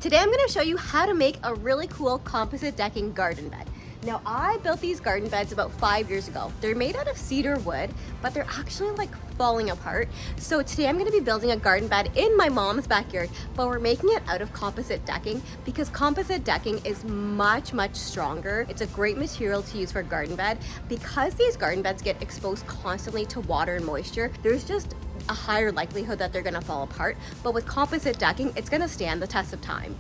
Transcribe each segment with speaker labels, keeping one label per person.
Speaker 1: Today I'm going to show you how to make a really cool composite decking garden bed. Now I built these garden beds about 5 years ago. They're made out of cedar wood, but they're actually like falling apart. So today I'm going to be building a garden bed in my mom's backyard, but we're making it out of composite decking because composite decking is much stronger. It's a great material to use for a garden bed. Because these garden beds get exposed constantly to water and moisture, there's just a higher likelihood that they're gonna fall apart, but with composite decking, it's gonna stand the test of time.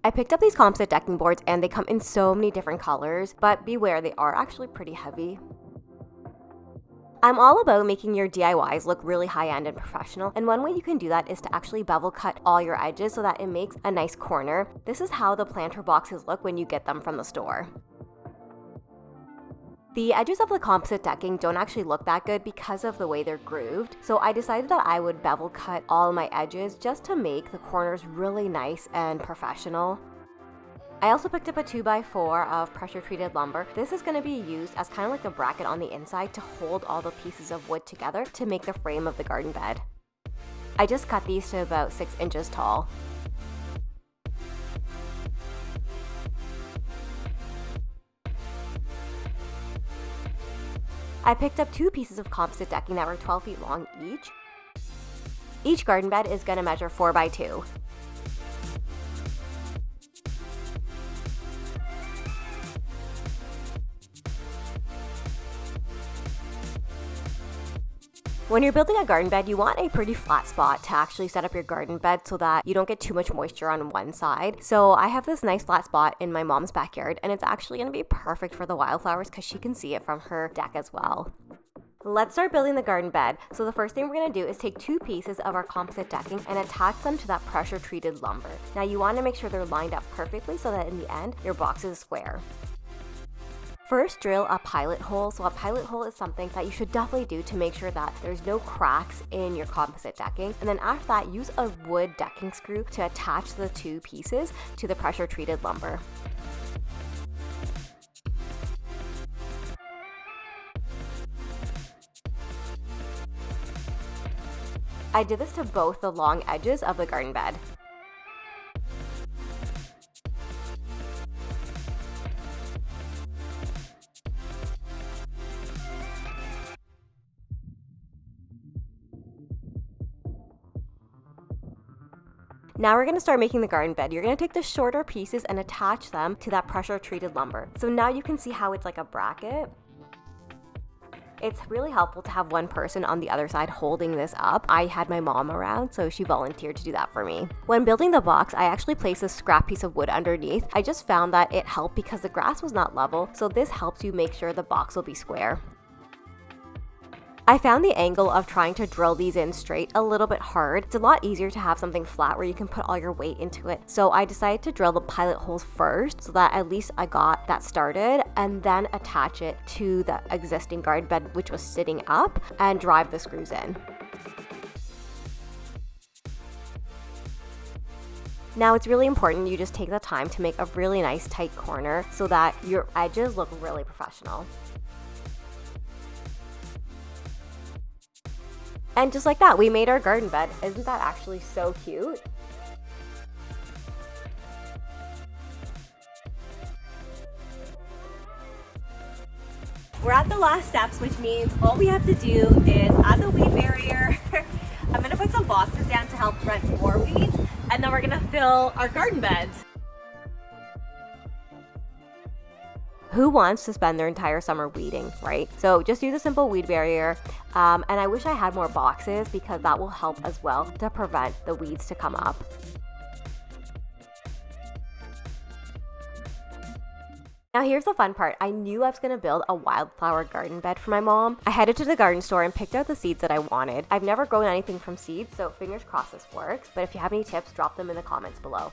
Speaker 1: I picked up these composite decking boards and they come in so many different colors, but beware, they are actually pretty heavy. I'm all about making your DIYs look really high-end and professional, and one way you can do that is to actually bevel cut all your edges so that it makes a nice corner. This is how the planter boxes look when you get them from the store. The edges of the composite decking don't actually look that good because of the way they're grooved, so I decided that I would bevel cut all my edges just to make the corners really nice and professional. I also picked up a 2x4 of pressure treated lumber. This is going to be used as kind of like a bracket on the inside to hold all the pieces of wood together to make the frame of the garden bed. I just cut these to about 6 inches tall. I picked up 2 pieces of composite decking that were 12 feet long each. Each garden bed is going to measure 4x2. When you're building a garden bed, you want a pretty flat spot to actually set up your garden bed so that you don't get too much moisture on one side. So I have this nice flat spot in my mom's backyard, and it's actually going to be perfect for the wildflowers because she can see it from her deck as well. Let's start building the garden bed. So the first thing we're going to do is take 2 pieces of our composite decking and attach them to that pressure treated lumber. Now you want to make sure they're lined up perfectly so that in the end, your box is square. First, drill a pilot hole. So a pilot hole is something that you should definitely do to make sure that there's no cracks in your composite decking. And then after that, use a wood decking screw to attach the 2 pieces to the pressure treated lumber. I did this to both the long edges of the garden bed. Now we're going to start making the garden bed. You're going to take the shorter pieces and attach them to that pressure treated lumber. So now you can see how it's like a bracket. It's really helpful to have one person on the other side holding this up. I had my mom around, so she volunteered to do that for me. When building the box, I actually placed a scrap piece of wood underneath. I just found that it helped because the grass was not level, so this helps you make sure the box will be square. I found the angle of trying to drill these in straight a little bit hard. It's a lot easier to have something flat where you can put all your weight into it. So I decided to drill the pilot holes first so that at least I got that started, and then attach it to the existing garden bed which was sitting up and drive the screws in. Now it's really important you just take the time to make a really nice tight corner so that your edges look really professional. And just like that, we made our garden bed. Isn't that actually so cute? We're at the last steps, which means all we have to do is add the weed barrier. I'm gonna put some boxes down to help prevent more weeds, and then we're gonna fill our garden beds. Who wants to spend their entire summer weeding, right? So just use a simple weed barrier. And I wish I had more boxes because that will help as well to prevent the weeds to come up. Now here's the fun part. I knew I was going to build a wildflower garden bed for my mom. I headed to the garden store and picked out the seeds that I wanted. I've never grown anything from seeds, so fingers crossed this works. But if you have any tips, drop them in the comments below.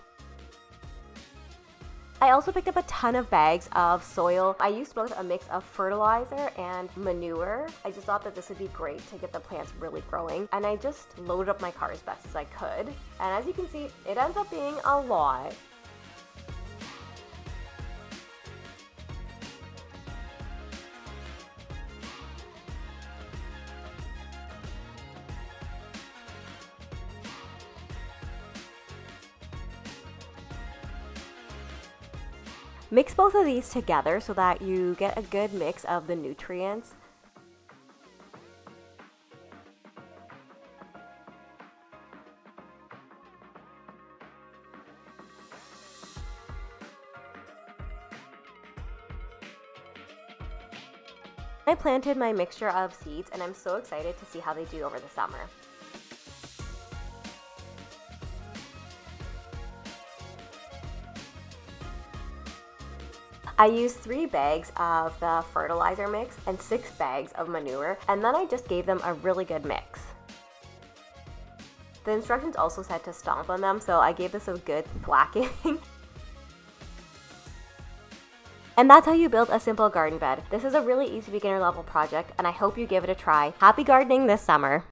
Speaker 1: I also picked up a ton of bags of soil. I used both a mix of fertilizer and manure. I just thought that this would be great to get the plants really growing. And I just loaded up my car as best as I could. And as you can see, it ends up being a lot. Mix both of these together so that you get a good mix of the nutrients. I planted my mixture of seeds and I'm so excited to see how they do over the summer. I used 3 bags of the fertilizer mix and 6 bags of manure, and then I just gave them a really good mix. The instructions also said to stomp on them, so I gave this a good thwacking. And that's how you build a simple garden bed. This is a really easy beginner level project, and I hope you give it a try. Happy gardening this summer!